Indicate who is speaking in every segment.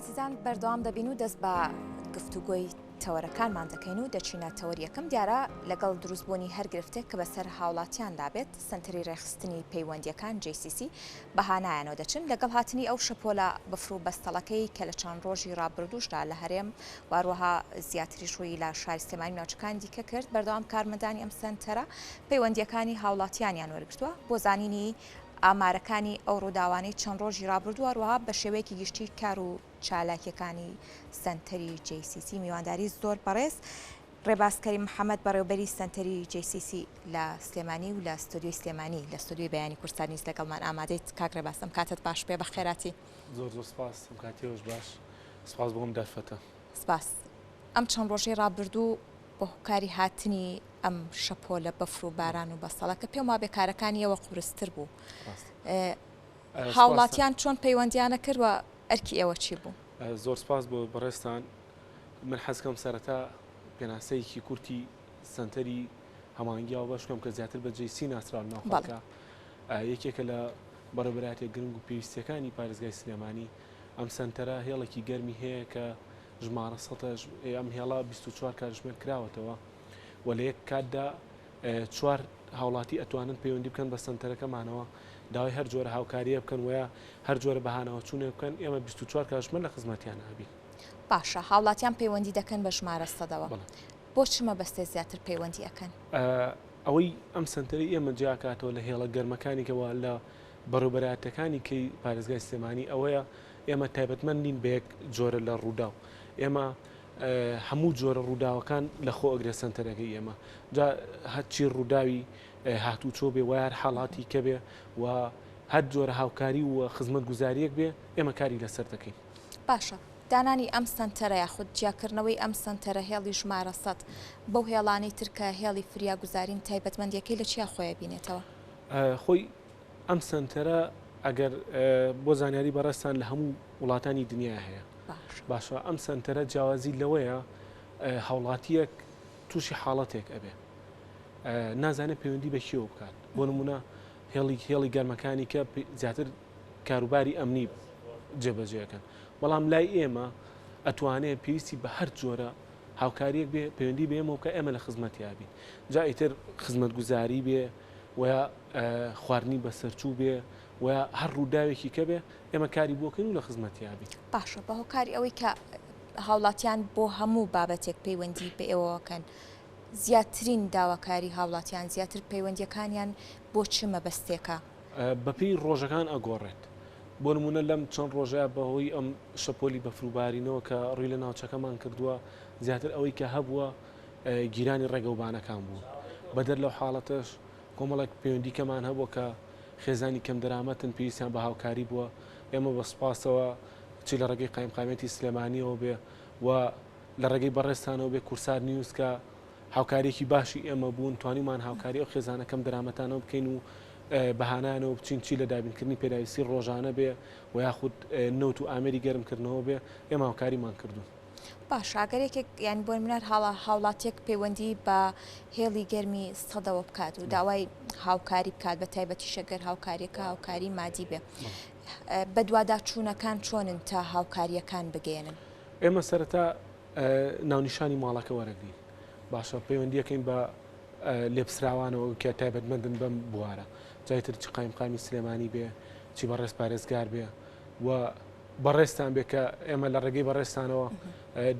Speaker 1: عزیزان بەردەوام دەبین و دەست بە گفتوگۆی تەوەرەکانمان دەکەین و دەچینە تەوەری یەکەم دیارە لەگەڵ دروستبوونی هەر گرفتێک کە بەسەر هاوڵاتیان دابێت سنتەری ڕێخستنی پەیوەندیەکان JCC بەهانایانەوە دەچن لەگەڵ هاتنی ئەو شەپۆلە بەفر و بەستەڵەکەی کە لە چەند ڕۆژی ڕابردووشدا لە هەرێم واروەها زیاتری ڕووی لە شاری سلێمانی ناوچەکان دیکە کرد بەردەوام کارمەندانی ئەم سنتەرە پەیوەندیەکانی هاوڵاتیانیان وەرگرتووە بۆ زانینی ئامارەکانی ئەو ڕووداوانەی چەند ڕۆژی ڕابردووە ڕوها بە شێوەیەکی گشتی کار و چالاکیەکانی سنتەری JCC میوانداری زۆر بەڕێز ڕێبازکەری محەممەد بەڕێوبەری سنتەری JCC لە سلێمانی و لە ستۆدیۆی سلێمانی لە ستۆدیۆی بەیانی کوردستانی لەگەڵمان ئامادەیت کاک ڕێباز ئەم کاتت باش پێ بە خێراتی
Speaker 2: زۆر سپاس ئەم کاتیەوەش باش سپاس بۆم دەرفەتە
Speaker 1: سپاس ئەم چەند ڕۆژەی ڕابردوو بۆ هۆکاری هاتنی ئەم شەپۆلە بەفر و باران و بەسەڵەکە پێم وا بێکارەکانیەوە قورستر بوو هاوڵاتیان چۆن پەیوەندیانە کردوە ئەرکی ئێوە چی بوو؟
Speaker 2: زۆر سپاس بۆ بەڕێستان من حەزکەم سەرەتا پێناسەیەکی کورتی سنتەری هەمانگیاوە بەشکەم کە زیاتر بە JCC ناسراوە ناوخۆکە یەکێکە لە بەڕێوەبەراتێک گرنگ و پێویستیەکانی پارێزگای سلێمانی ئەم سنتەرە هێڵێکی گەرمی هەیە کە ژمارە سەدە ئەم هێڵە 24 کاتژمێر کراوەتەوە و لە یەک کاتدا 4 هاوڵاتی ئەتوانن پەیوەندی بکەن بە سنتەرەکەمانەوە داوای هەر جۆرە هاوکاریە بکەن وە هەر جۆرە بەهانەوە چوونێ بکەن ئێمە 24 کاتژمێر لە خزمەتیان هەبین.
Speaker 1: باشە هاوڵاتیان پەیوەندی دەکەن بە ژمارە سەدەوە بۆ چمە بەستێ زیاتر پەیوەندی ئەەکەن؟
Speaker 2: ئەوەی ئەم سنتەری ئێمە جیاکاتەوە لە هێڵە گەرمەکانێکەوە لە بەڕێوەبەراتەکانی کەی پارێزگای سلێمانی ئەوەیە ئێمە تایبەتمەندین بە یەک جۆرە لە ڕوودا و ئێمە هەموو جۆرە ڕووداوەکان لە خۆ ئەگرێ سنتەرەکەی ئێمە جا هەرچی ڕووداوی هاتوچۆ بێ و هەر حاڵاتی کە بێ و هەر جۆرە هاوکاری و خزمەت گوزاریەک بێ ئێمە کاری لەسەر دەکەین.
Speaker 1: باشە دانانی ئەم سنتەرە یاخود جیاکردنەوەی ئەم سنتەرە هێڵی ژمارە سەد بەو هێڵانەی ترکە هێڵی فریاگوزارین تایبەتمەندیەکەی لە چیا خۆیان بینێتەوە؟
Speaker 2: خۆی ئەم سنتەرە ئەگەر بۆ زانیاری بەڕێستان لە هەموو وڵاتانی دنیا هەیە باشە ئەم سنتەرە جیاوازی لەوەیە هاوڵاتیەک تووشی حاڵەتێک ئەبێ نازانێت پەیوەندی بە کێوە بکات بۆ نمونە هێڵی گەرمەکانی کە زیاتر کاروباری ئەمنی جێبەجێەکەن بەڵام لای ئێمە ئەتوانێت پێویستی بە هەر جۆرە هاوکاریەک بێ پەیوەندی بێمەوە کە ئێمە لە خزمەتیابین جا ئیتر خزمەت گوزاری بێ و خواردنی بەسەرچوو بێ و هەر ڕووداوێکی کە بێ ئێمە کاری بۆکەین و لە خزمەتیابین.
Speaker 1: باشە بە هۆکاری ئەوەی کە هاوڵاتیان بۆ هەموو بابەتێک پەیوەندی بە ئێوەکەن زیاترین داواکاری هاوڵاتیان زیاتر پەیوەندیەکانیان بۆ چ مەبەستێکە؟
Speaker 2: بەپێی ڕۆژەکان ئەگۆڕێت بۆ نمونە لەم چەند ڕۆژەیە بەهۆی ئەم شەپۆلی بەفروبارینەوە کە ڕووی لە ناوچەکەمان کردووە زیاتر ئەوەی کە هەبووە گیرانی ڕێگەوبانەکان بوو بەدەر لەو حاڵەتەش کۆمەڵێک پەیوەندیکەمان هەبووە کە خێزانی کەم دەرامەتن پێویستیان بە هاوکاری بووە ئێمە بە سوپاسەوە چی لە ڕێگەی قایمقامەتی سلێمانیەوە بێ و لە ڕێگەی بەڕێستانەوە بێ کورسار نیوز کە هاوکاریەکی باشی ئێمە بوون توانیمان هاوکاری ئەو خێزانەکەم دەرامەتانەوە بکەین و بەهانانەوە بچین چی لە دابینکردنی پێداویستی ڕۆژانە بێ و یاخود نەوت و ئامێری گەرمکردنەوە بێ ئێمە هاوکاریمان کردوون.
Speaker 1: باش ئاگەرێکێک یانی بۆ منار هاوڵاتێک پەیوەندی بە هێڵی گەرمی سەدەوە بکات و داوای هاوکاری بکات بە تایبەتی شەگەر هاوکاریەکە هاوکاری مادی بێ بە دوواداچوونەکان چۆنن تا هاوکاریەکان بگەێنن؟
Speaker 2: ئێمە سەرەتا ناونیشانی ماڵەکە وەرەگرین باشە پەیوەندیەکەین بە لێپسراوانەوە کە تایبەتمەندن بەم بوارە جایتر چی قایمقامی سلێمانی بێ چی بەڕێز پارێزگار بێ و بەڕێستان بێ کە ئێمە لە ڕێگەی بەڕێستانەوە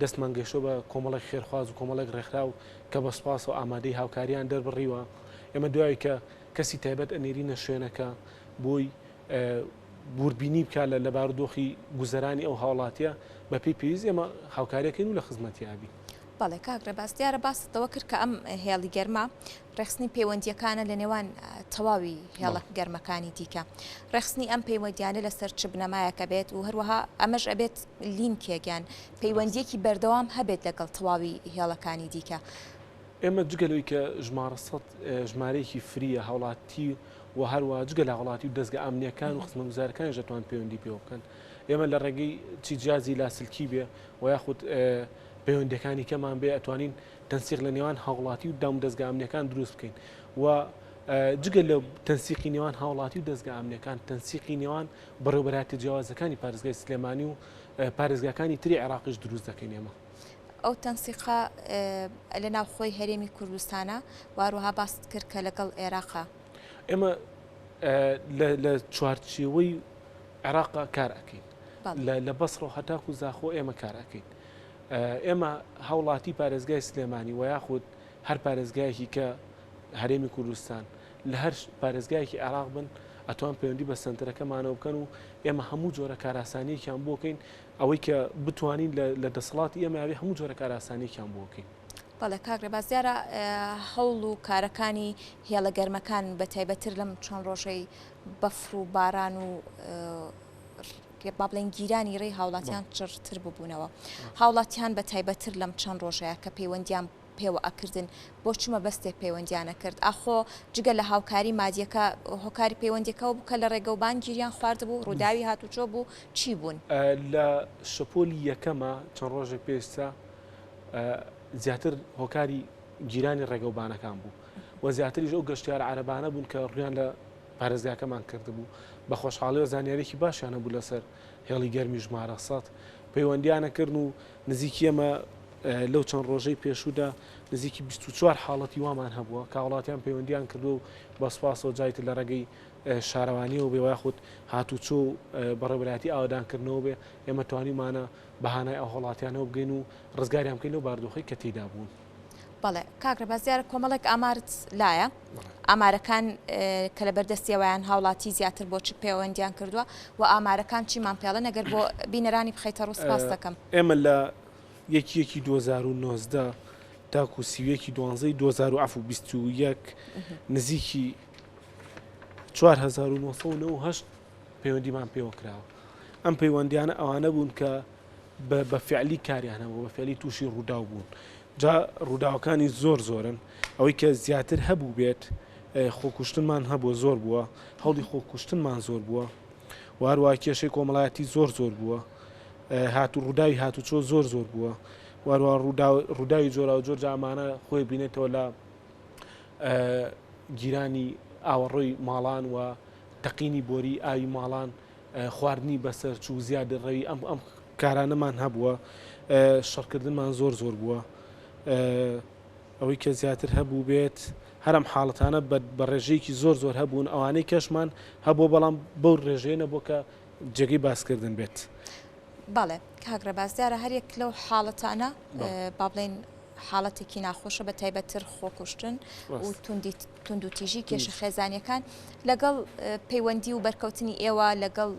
Speaker 2: دەستمان گەشتۆ بە کۆمەڵێک خێرخواز و کۆمەڵێک ڕێکخرا و کە بە سوپاس و ئامادەی هاوکاریان دەربڕیوە ئێمە دوایی کە کەسی تایبەت ئەنێرینە شوێنەکە بۆی بوربینی بکە لە بارودۆخی گوزەرانی ئەو هاوڵاتیە بە پێی پێویست ئێمە هاوکاریەکەین و لە خزمەتیابی.
Speaker 1: بەڵێ کاکرە باس دیارە باستەوە کرد کە ئەم هێڵی گەرمە ڕێخستنی پەیوەندیەکانە لە نێوان تەواوی هێڵە گەرمەکانی دیکە ڕێخستنی ئەم پەیوەندیانە لەسەر چ بنەمایەکە بێت و هەروەها ئەمەش ئەبێت لینکێکیان پەیوەندیەکی بەردەوام هەبێت لەگەڵ تەواوی هێڵەکانی دیکە.
Speaker 2: ئێمە جگەلەوەی کە ژمارە سەد ژمارەیەکی فریە هاوڵاتی و هەروە جگە لە وڵاتی و دەستگە ئامنیەکان و خزمەت گوزارەکانی دەتوان پەیوەندی پێوە بکەن ئێمە لە ڕێگەی چی جیازی لاسلکی بێ و یاخود پەیوەندیەکانی کەمان بێ ئەتوانین تەنسیق لە نێوان هاوڵاتی و دام دەستگا ئامنیەکان دروست بکەین و جگە لە تەنسیقی نێوان هاوڵاتی و دەستگا ئامنەکان تەنسیقی نێوان بەڕێوەبەرهاتی جیاوازەکانی پارێزگای سلێمانی و پارێزگاکانی تری عێراقیش دروست دەکەین ئێمە.
Speaker 1: ئەو تەنسیقا لە ناوخۆی هەرێمی کوردستانە واروها باست کرد کە لەگەڵ عێراقا
Speaker 2: ئێمە لە چوارچێوەی عێراقا کار ئەەکەین لە بەسڕ و هەتاک و زاخۆ ئێمە کار ئەەکەین. ئێمە هاوڵاتی پارێزگای سلێمانی و یاخود هەر پارێزگایەکی کە هەرێمی کوردستان لە هەر پارێزگایەکی عێراق بن ئەتوان پەیوەندی بە سنتەرەکەمانەوە بکەن و ئێمە هەموو جۆرە کاراسانیەکیان بۆکەین ئەوەی کە بتوانین لە دەسەڵاتی ئێمە ئەوێ هەموو جۆرە کاراسانیەکیان بۆکەین.
Speaker 1: بەڵێ کاکرێ بازیارە هەوڵ و کارەکانی هێڵە گەرمەکان بە تایبەتر لەم چەند ڕۆژەی بەفر و باران و با بڵێن گیرانی ڕێی هاوڵاتیان چرتر ببوونەوە. هاوڵاتیان بە تایبەتر لەم چەند ڕۆژەیە کە پەیوەندیان پێوە ئەکردن بۆ چمە بەستێ پەیوەندیانە کرد ئاخۆ جگە لە هاوکاری مادیەکە هۆکاری پەیوەندیەکەەوە بکە لە ڕێگەوبان گیریان خواردبوو ڕووداوی هاتوچۆ بوو چی بوون
Speaker 2: لە شەپۆلی یەکەمە چەند ڕۆژێک پێشتا زیاتر هۆکاری گیرانی ڕێگەوبانەکان بوو و زیاتریش ئەو گەشتیارە عەرەبانە بوون کە ڕویان لە پارێزگاکەمان کردبوو بە خۆشحاڵیەوە زانیارێکی باشیانە بوو لەسەر هێڵی گەرمی ژمارە 100 پەیوەندیانەکردن و نزیکی ئێمە لەو چەند ڕۆژەی پێشودا نزیکی 24 حاڵەتی وامان هەبووە کە وڵاتیان پەیوەندیان کردو و بە سوپاسەوە جایتر لە ڕێگەی شارەوانیەوە بێ یاخود هاتوچۆ و بەڕێوەبەرهاتی ئاوادانکردنەوە بێ ئێمە توانیمانە بەهانای ئەو هەڵاتیانەوە بگەین و ڕزگاریان بکەین و باردۆخی کە تێدا بوون.
Speaker 1: بەڵێ کاکرە بازیارە کۆمەڵێک ئامارت لایە ئامارەکان کە لە بەردەستیەوەیان هاوڵاتی زیاتر بۆ چ پەیوەندیان کردووە و ئامارەکان چیمان پێڵە نەگەر بۆ بینەرانی بخەیتە ڕوو سپاس دەکەم.
Speaker 2: ئێمە لە یەکی 2019 تاکو سیوەکی 2021 نزیکی 4998 پەیوەندیمان پێوە کراوە. ئەم پەیوەندیانە ئەوانە بوون کە بە فعلی کاریانەوە بە فعلی تووشی ڕووداو بوون. جا ڕووداوەکانی زۆرن ئەوەی کە زیاتر هەبوو بێت خۆکوشتنمان هەبووە زۆر بووە هەڵی خۆکوشتنمان زۆر بووە وارووا کێشەی کۆمەڵایەتی زۆر بووە ڕووداوی هاتوچۆ زۆر بووە وارووا ڕووداوی جۆرا و جۆر ئەمانە خۆی بینێتەوە لە گیرانی ئاوەڕۆی ماڵان و تەقینی بۆری ئاوی ماڵان خواردنی بەسەر چوو زیادە ڕێوی ئەم کارانەمان هەبووە شەڕکردنمان زۆر بووە ئەوەی کە زیاتر هەبوو بێت هەرم حاڵەتانە بە ڕێژەیەکی زۆر هەبوون ئەوانەی کەشمان هەبوو بەڵام بەو ڕێژێنە بۆ کە جێگەی باسکردن بێت.
Speaker 1: بەڵێ کاگرە بازیارە هەرێک لەو حاڵەتانە با بڵێن حاڵەتێکی ناخۆشە بە تایبەتر خۆکوشتن و تونند و تیژی کێشە خێزانیەکان لەگەڵ پەیوەندی و بەرکەوتنی ئێوە لەگەڵ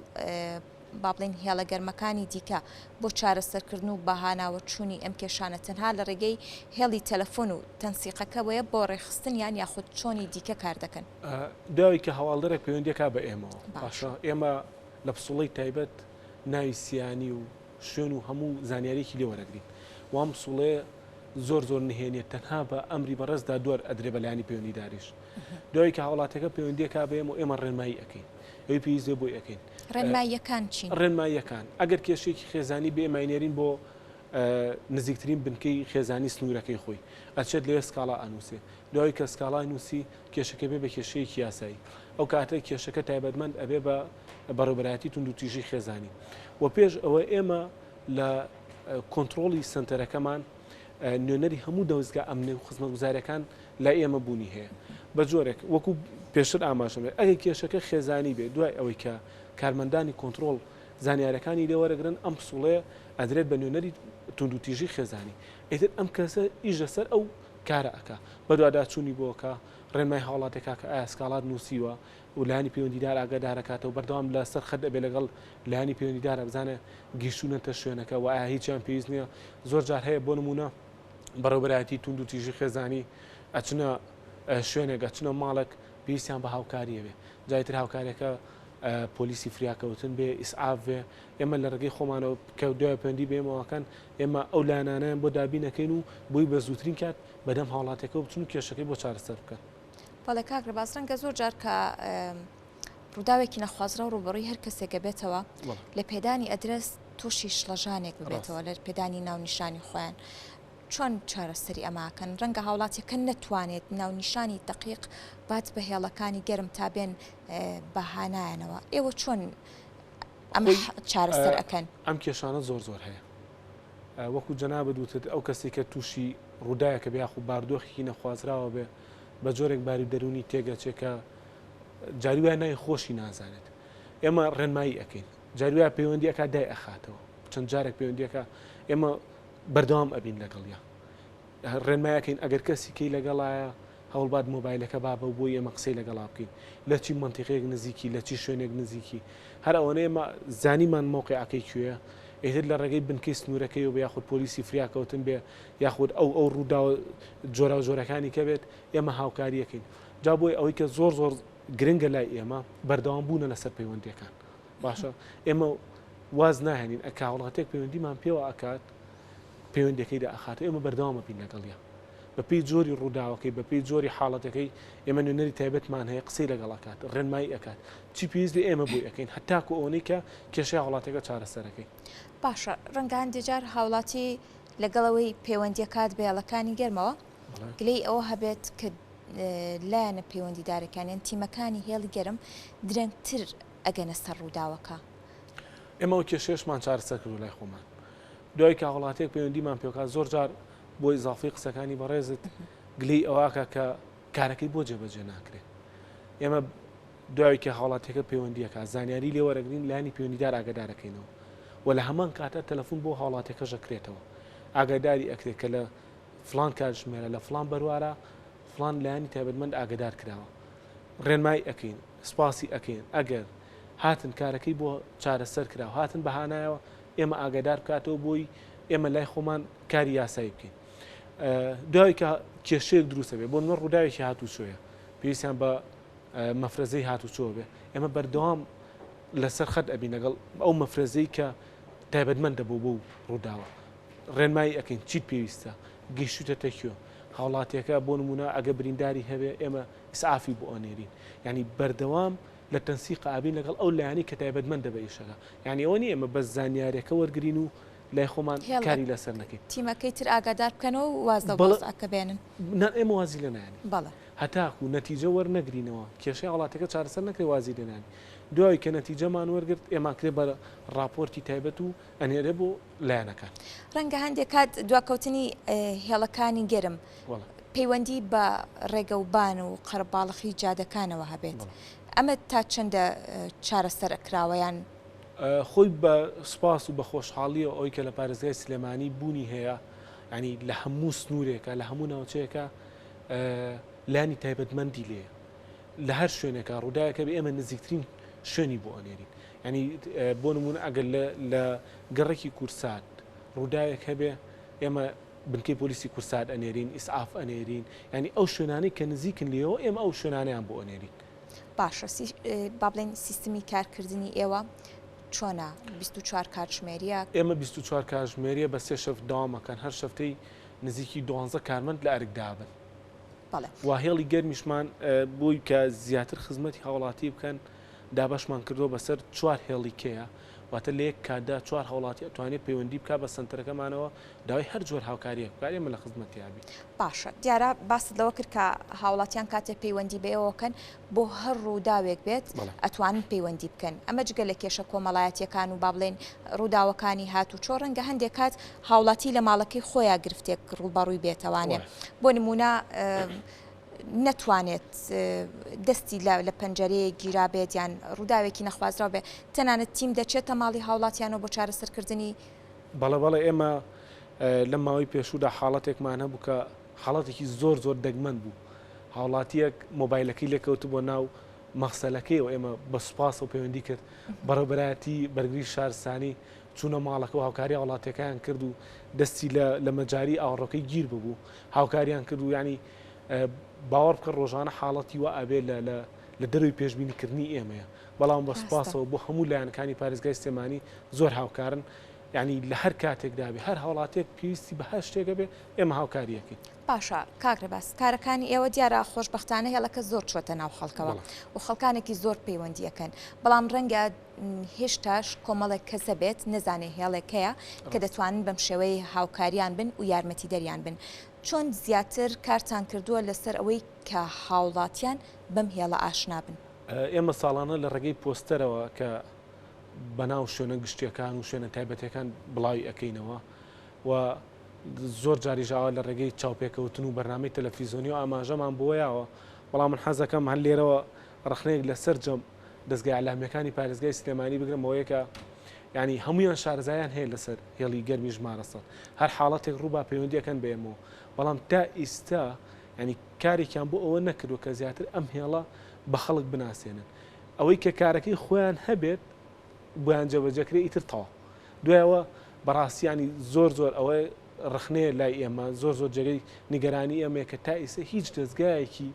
Speaker 1: با بڵێن هێڵە گەرمەکانی دیکە بۆ چارەسەرکردن و بەهاناوە چوونی ئەم کێشانە تەنها لە ڕێگەی هێڵی تەلەفۆن و تەنسیقەکەوەیە بۆ ڕێخستنیان یاخود چۆنی دیکە کار دەکەن.
Speaker 2: داوی کە هەواڵدەرێک پەیوەندیەکە بە ئێمەوە باشە ئێمە لە پسوڵەی تایبەت ناوی سیانی و شوێن و هەموو زانیارێکی لێ وەرەگرین وام پسوڵەیە زۆر نهێنێت تەنها بە ئەمری بەڕێزدا دووەر ئەدرێ بەلایانی پەیوەندیداریش دوای کە هاوڵاتەکە پەیوەندیەکە بێم و ئێمە ڕێنمایی ئەەکەین ئەوی پێویستێ بۆی ئەەکەین.
Speaker 1: ڕێنماییەکان چین؟
Speaker 2: ڕێنماییەکان ئەگەر کێشێکی خێزانی بێ ماینێرین بۆ نزیکترین بنکەی خێزانی سنوورەکەی خۆی ئەچێت لێ سکاڵا ئەنووسێ دوای کە سکاڵای نووسی کێشەکە بێ بە کێشەیەکی یاسایی ئەو کاتە کێشەکە تایبەتمەند ئەبێ بە بەڕێوەبەرهاتی تونند و تیژی خێزانی و پێش ئەوە ئێمە لە کۆنتترۆلی سنتەرەکەمان نوێنەری هەموو دەوزگا ئەمنی و خزمەتگوزاریەکان لا ئێمە بوونی هەیە بە جۆرێک وەکو پێشتر ئاماژەمێ ئەگەر کێشەکە خێزانی بێ دوای ئەوەی کە کارمەندانی کۆنتترۆل زانیارەکانی لێوەرەگرن ئەم پسوڵەیە ئەدرێت بە نوێنەری تونند و تیژی خێزانی ئیتر ئەم کەسە ئیژە سەر ئەو کارە ئەکا بە دوواداچوونی بۆکە ڕێنمای هاوڵاتێکا کە ئایا سکاڵات نووسیوە و لایانی پەیوەندیدار ئاگادارەکاتەوە بەردەوام لەسەر خەت دەبێ لەگەڵ لایانی پەیوەندیدارە بزانە گەیشتونەتە شوێنەکە و ئایا هیچیان پێویست نییە زۆر جار هەیە بۆ نمونە بەڕێوەبەرهاتی تونند و تیژی خێزانی ئەچنە شوێنێک ئەچنە ماڵێک پێویستیان بە هاوکاریە بێ جایتر هاوکارێکە پۆلیسی فریاکەوتن بێ ئیسعاف بێ ئێمە لە ڕێگەی خۆمانەوە کە دوای پەیوەندی بێمەوەکان ئێمە ئەو لایەنانیان بۆ دابینەکەین و بۆی بە زووترین کات بەدەم هاوڵاتێکەوە بچون و کێشەکەی بۆ چارەسەر بکەن.
Speaker 1: بەڵێ کاکرە باسڕەنگە زۆر جار کە ڕووداوێکی نەخوازرا و ڕوبەڕووی هەر کەسێکە بێتەوە لە پێدانی ئەدرەس تووشی شڵەژانێک ببێتەوە لە پێدانی ناونیشانی خۆیان چۆن چارەسەری ئەماکەن ڕەنگە هاوڵاتیەکە نەتوانێت ناونیشانی دقیق بات بە هێڵەکانی گەرم تا بێن بەهانایەنەوە ئێوە چۆن ئەم چارەسەر ئەەکەن
Speaker 2: ئەم کێشانە زۆر هەیە وەکو جەنابەت وتت ئەو کەسی کە تووشی ڕوودایەکە بیاخ و باردۆخی نەخوازراوە بێ بە جۆرێک باری دەرونی تێگەچێکە جاریوای نای خۆشی نازانێت ئێمە ڕێنمایی ئەەکەین جاریوای پەیوەندیەکە دای ئەخاتەوە چەند جارێک پەیوەندیەکە ئێمە بەردەوام ئەبین لەگەڵیا ڕێنمایەکەین ئەگەر کەسی کەی لەگەڵایە هەوڵبات مۆبایلەکە بابە بۆی ئێمە قسەی لەگەڵا بکەین لە چی منتیقەیەک نزیکی لە چی شوێنێک نزیکی هەر ئەوەنەیە زانیمان مۆقعەکەی کوێە ئێتر لە ڕێگەی بنکەی سنوورەکەی و بە یاخود پۆلیسی فریاکەوتن بێ یاخود ئەو ڕوودا جۆرا و جۆرەکانی کە بێت ئێمە هاوکاریەکەین جا بۆی ئەوەی کە زۆر گرنگە لای ئێمە بەردەوام بوونە لەسەر پەیوەندیەکان باشە ئێمە واز ناهێنین ئەکا وڵاتێک پەیوەندیمان پێوە ئەکات پەیوەندەکەیدا ئەخات ئێمە بەردەوامە بین لەگەڵیا بەپی جۆری ڕووداوەکەی بەپی جۆری حاڵەتەکەی ئێمە نوێنەری تایبەتمان هەیە قسەی لەگەڵاکات ڕێنمایی ئەکات چی پێویست ئێمە بۆی ئەەکەین هەتاکو ئەوەی کە کێشەی وڵاتەکە چارەسەرەکەی
Speaker 1: باشە ڕەنگە هەندێجار هاوڵاتی لەگەڵەوەی پەیوەندیەکات بەیاڵەکانی گەرمەوە گلەی ئەوە هەبێت کە لایەنە پەیوەندیدارەکانیان تیمەکانی هێڵی گەرم درەنگتر ئەگەنە سەر ڕووداوەکە
Speaker 2: ئێمە و کێشێشمان چارەسەر کرد لای خۆمان دوای کە وڵاتێک پەیوەندیمان پێوکات زۆر جار بۆ ئیزافی قسەکانی بەڕێزت گلەی ئەوواکە کە کارەکەی بۆ جێبەجێ ناکرێت ئێمە دوای کە هاوڵاتەکە پەیوەندیەکە زانیاری لێوەرەگرین لایانی پەیوەندیدار ئاگدارەکەینەوە و لە هەمان کاتە تەلەفۆن بۆ هاوڵاتەکە ژەکرێتەوە ئاگاداری ئەکرێت کە لە فلان کاتژمێرە لە فلان بەروارە فلان لایانی تایبەتمەند ئاگدار کراوە ڕێنمای ئەەکەین سپاسی ئەەکەین ئەگەر هاتن کارەکەی بۆ چارەسەر کراوە هاتن بەهانایەوە ئێمە ئاگدار بکاتەوە بۆی ئێمە لای خۆمان کاری یاسایی بکەین دوای کە کێشەیەک دروستە بێ بۆ نوە ڕووداوێکی هاتوچۆیە پێویستیان بە مەفرەزەی هاتوچۆ بێ ئێمە بەردەوام لەسەر خەت ئەبین لەگەڵ ئەو مەفرەزەی کە تایبەتمەندە بۆ ڕووداوە ڕێنمایی ئەەکەین چیت پێویستە گەیشتە تەکیۆ هاوڵاتیەکە بۆ نمونە ئەگە برینداری هەبێ ئێمە ئیسعافی بۆ ئەنێرین ینی بەردەوام لە تەنسیق ئابین لەگەڵ ئەو لایانی کە تایبەتمەندە بە ئیشەکە یعنی ئەوە ئێمە بە زانیاریەکە وەرگین و لای خۆمان کاری لەسەر نەکەین
Speaker 1: تیمەکەی تر ئاگادار بکەنەوە وازدەکە بێنن
Speaker 2: ئێمە وازی لە نانی
Speaker 1: بەڵێ
Speaker 2: هەتاکو نەتیجە وەرنەگرینەوە کێشەی وڵاتەکە چارەسەر نەکرێ وازی لەنانی دوای کە نەتیجەمان وەرگرت ئێمە کرێ بە راپۆرتی تایبەت و ئەنێرە بۆ لایەنەکان
Speaker 1: ڕەنگە هەندێک کات دواکەوتنی هێڵەکانی گەرم پەیوەندی بە ڕێگەوبان و قەرباڵخی جادەکانەوە هەبێت ئەمە تا چەندە چارەسەر کراوەیان
Speaker 2: خۆی بە سپاس و بە خۆشحاڵیە ئەوی کە لە پارێزگای سلێمانی بوونی هەیە ینی لە هەموو سنوورێکە لە هەموو ناوچەیەکە لانی تایبەتمەندی لێ لە هەر شوێنێکە ڕووداوەکە بە ئێمە نزیکترین شوێنی بۆ ئەنێرین ینی بۆ نمونە ئەگەر لە گەڕێکی کورسات ڕووداوێک هەبێ ئێمە بنکەی پۆلیسی کورسات ئەنێرین ئیسعاف ئەنێرین ینی ئەو شوێنانەی کە نزیکن لێەوە ئێمە ئەو شوێنانیان بۆ ئەنێرین
Speaker 1: باشە با بڵێن سیستمی کارکردنی ئێوە چۆنە 24 کاتژمێریە
Speaker 2: ئێمە 24 کاتژمێریە بە سێ شەف داوامەکەن هەر شەفتەی نزیکی 12 کارمەند لە ئەرکدابن واهێڵی گەرمیشمان بووی کە زیاتر خزمەتی هاوڵاتی بکەن دابشمان کردو بەسەر 4 هێڵی کەیە واتە لە یەک کاتدا 4 هاوڵاتی ئەتوانێت پەیوەندی بکە بە سنتەرەکەمانەوە داوای هەر جۆر هاوکاریە بکار ئێمە لە خزمەتیابی
Speaker 1: باشە دیارە باست لەوە کرد کە هاوڵاتیان کاتێک پەیوەندی بێەوەکەن بۆ هەر ڕووداوێک بێت ئەتوانن پەیوەندی بکەن ئەمە جگە لە کێشە کۆمەڵایەتیەکان و با بڵێن ڕووداوەکانی هات و چۆ ڕەنگە هەندێک کات هاوڵاتی لە ماڵەکەی خۆیان گرفتێک ڕووبەڕووی بێتەوانێ بۆ نمونە نەتوانێت دەستی لە پەنجەرەیە گیرا بێت یان ڕووداوێکی نەخوازراو بێ تەنانەت تیم دەچێتە ماڵی هاوڵاتیانەوە بۆ چارەسەرکردنی
Speaker 2: بەڵێ ئێمە لە ماوەی پێشودا حاڵەتێکمان هەبوو کە حاڵەتێکی زۆر دەگمەن بوو هاوڵاتیەک مۆبایلەکەی لێکەوت بۆ ناو مەخسەلەکەی و ئێمە بە سوپاس و پەیوەندی کرد بەڕێبەتی بەرگری شارستانی چوونە ماڵەکە و هاوکاری وڵاتەکەیان کرد و دەستی لە مەجاری ئاوڕۆکەی گیر ببوو هاوکاریان کرد و ینی باوەڕ بکە ڕۆژانە حاڵەتی وە ئەبێ لە دەروی پێشبینیکردنی ئێمەیە بەڵام بە سوپاسەوە بۆ هەموو لایەنەکانی پارێزگای سلێمانی زۆر هاوکارن یعنی لە هەر کاتێکدا بێ هەر هاوڵاتێک پێویستی بە هەر شتێکە بێ ئێمە هاوکاریەکەین.
Speaker 1: باشە کاکرێ باس کارەکانی ئێوە دیارە خۆشببختانە هێڵەکە زۆر چۆتە ناو خەڵکەوە و خەڵکانێکی زۆر پەیوەندیەکەن بەڵام ڕەنگە هێشتاش کۆمەڵێک کەسە بێت نەزانێ هێڵێکەیە کە دەتوانن بەم شێوەی هاوکاریان بن و یارمەتی دەریان بن. چۆن زیاتر کارتان کردووە لەسەر ئەوەی کە هاوڵاتیان بەم هێڵە ئاشنا بن؟
Speaker 2: ئێمە ساڵانە لە ڕێگەی پۆستەرەوە کە بەناو شوێنە گشتیەکان و شوێنە تایبەتەکان بڵاوی ئەەکەینەوە و زۆر جاریژاوە لە ڕێگەی چاوپێکەوتن و بەرنامەی تەلەڤیزۆنی و ئاماژەمان بۆیاوە بەڵام من حەزەکەم هەر لێرەوە ڕخنەیەک لەسەر جەم دەستگای عەلامەکانی پارێزگای سلێمانی بگرمەوەیە کە ینی هەمویان شارەزایان هەیە لەسەر هێڵی گەرمی ژمارەسەد هەر حاڵەتێک ڕووبا پەیوەندیەکەن بێمەوە بەڵام تا ئیستا ینی کارێکیان بۆ ئەوە نەکردو کە زیاتر ئەم هێڵە بە خەڵک بناسێنن ئەوەی کە کارەکەی خۆیان هەبێت بۆیان جێبەجێکرێ ئیتر تەواو دوایەوە بەڕاستیانی زۆر ئەوەی ڕخنەیە لای ئێمە زۆر جێگەی نیگەرانی ئەمەیە کە تا ئێستا هیچ دەستگایەکی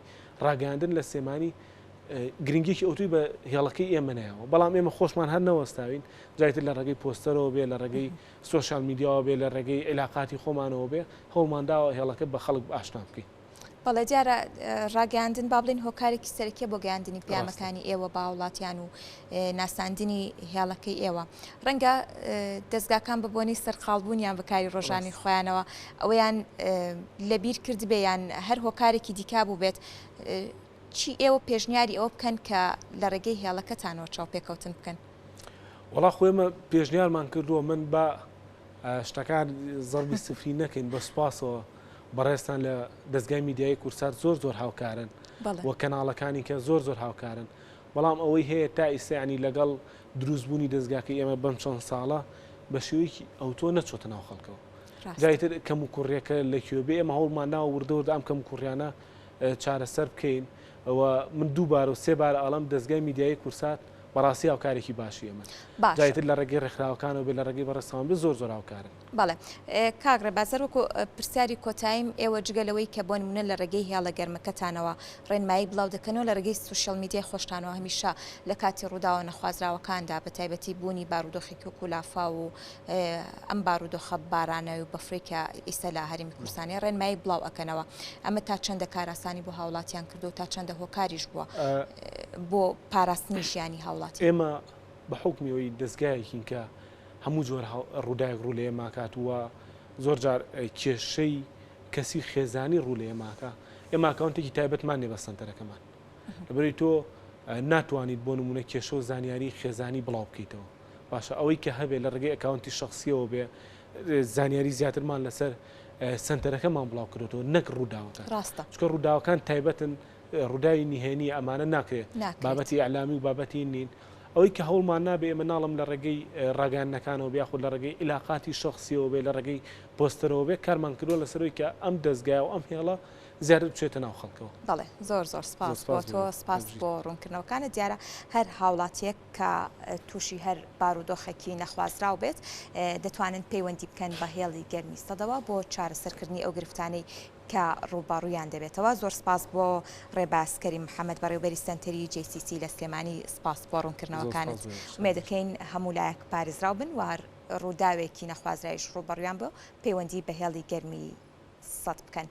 Speaker 2: ڕاگەاندن لە سێمانی گرنگێکی ئۆتوی بە هێڵەکەی ئێمە نایەوە بەڵام ئێمە خۆشمان هەر نەوەستاوین جایتر لە ڕێگەی پۆستەرەوە بێ لە ڕێگەی سۆشال میدیاوە بێ لە ڕێگەی علاقاتی خۆمانەوە بێ هەوڵمانداوە هێڵەکە بە خەڵک ئاشنا بکەین.
Speaker 1: بەڵێ دیارە ڕاگەاندن با بڵین هۆکارێکی سەرەکیە بۆ گەیاندنی پیامەکانی ئێوە باوڵاتیان و ناساندنی هێڵەکەی ئێوە ڕەنگە دەستگاکان ببوونی سەرقاڵبوونیان بەکاری ڕۆژانی خۆیانەوە ئەوەیان لەبیر کرد بێیان هەر هۆکارێکی دیکا بوو بێت چی ئێوە پێشنیاری ئەوە بکەن کە لە ڕێگەی هێڵەکەتانەوە چاوپێکەوتن بکەن؟
Speaker 2: وەڵا خۆێمە پێشنیارمان کردووە من بە شتەکان زەربی سفری نەکەین بە سوپاسەوە بەڕێستان لە دەستگای میدیای کورسات زۆر هاوکارن وە کەناڵەکانی کە زۆر هاوکارن بەڵام ئەوەی هەیە تا ئیسانی لەگەڵ دروستبوونی دەستگاکە ئێمە بەم چەند ساڵە بە شێوەیەکی ئەوتۆ نەچۆتە ناو خەڵکەوە جایتر کەم و کوڕێکە لە کوێبێ ئێمە هەوڵمان ناوە وردەوردە ئەم کەم کوڕیانە چارەسەر بکەین ئەوە من دووبار و سێبار ئاڵم دەستگای میدیای کورسات بەڕاستی هاوکارێکی باشی ئەمە جایتر لە ڕێگەی ڕێکخراوەکانەوە بێ لە ڕێگەی بەڕێسەوان بێ زۆر هاوکارن.
Speaker 1: بەڵێ کاگرە بازەر وەکو پرسیاری کۆتاییم ئێوە جگەلەوەی کە بۆ نمونە لە ڕێگەی هێڵە گەرمەکەتانەوە ڕێنمایی بڵاو دەکەنەوە لە ڕێگەی سوشەل میدیای خۆشتانەوە هەمیشە لە کاتی ڕووداوە نەخوازراوەکاندا بە تایبەتی بوونی بارودۆخێکی وەکو لافا و ئەم بارودۆخە بارانەوی و بەفرێکە ئێستا لە هەرێمی کوردستانی ڕێنمایی بڵاو ئەکەنەوە ئەمە تا چەندە کاراسانی بۆ هاوڵاتیان کردو تا چەندە هۆکاریش بووە بۆ پاراستنی ژیانی هاوڵاتی؟
Speaker 2: ئێمە بە حکمیەوەی دەستگایەکین کە هەموو جۆر ڕووداوێک ڕوو لە ئێماکات وە زۆر جار کێشەی کەسی خێزانی ڕوو لە ئێماکە ئێمە ئەکاونتێکی تایبەتمان نێ بە سنتەرەکەمان لەبەری تۆ ناتوانیت بۆ نمونە کێشە و زانیاری خێزانی بڵاو بکەیتەوە باشە ئەوەی کە هەبێت لە ڕێگەی ئەکاونتی شخصیەوە بێ زانیاری زیاترمان لەسەر سنتەرەکەمان بڵاو کردەوە نەک ڕووداوەکە
Speaker 1: ڕاستە
Speaker 2: چکە ڕووداوەکان تایبەتن ڕووداوی نهێنی ئەمانە ناکرێت بابەتی ئەعلامی و بابەتی نین ئەوەی کە هەوڵمان نابێ ئێمە ناڵم لە ڕێگەی ڕاگەاندنەکانەوە بیاخود لە ڕێگەی علاقاتی شخصیەوە بێ لە ڕێگەی پۆستەرەوە بێ کارمان کردووە لەسەرەوەی کە ئەم دەستگای و ئەم هێڵە زیاتر بچێتە ناو خەڵکەوە.
Speaker 1: بەڵێ زۆر سپاس بۆ تۆ سپاس بۆ ڕوونکردنەوەکانە دیارە هەر هاوڵاتیەک کە تووشی هەر بارودۆخێکی نەخوازراو بێت دەتوانن پەیوەندی بکەن بە هێڵی گەرمی سەدەوە بۆ چارەسەرکردنی ئەو گرفتانەی کە ڕووباڕوویان دەبێتەوە. زۆر سپاس بۆ ڕێباسکەری محەممەد بەڕێوبەری سنتەری JCC لە سلێمانی سپاس بۆ ڕوونکردنەوەکانت ومێ دەکەین هەموو لایەک پارێزراو بن و ڕووداوێکی نەخوازرایش ڕووبەڕویان بۆ پەیوەندی بە هێڵی گەرمی سەد بکەن.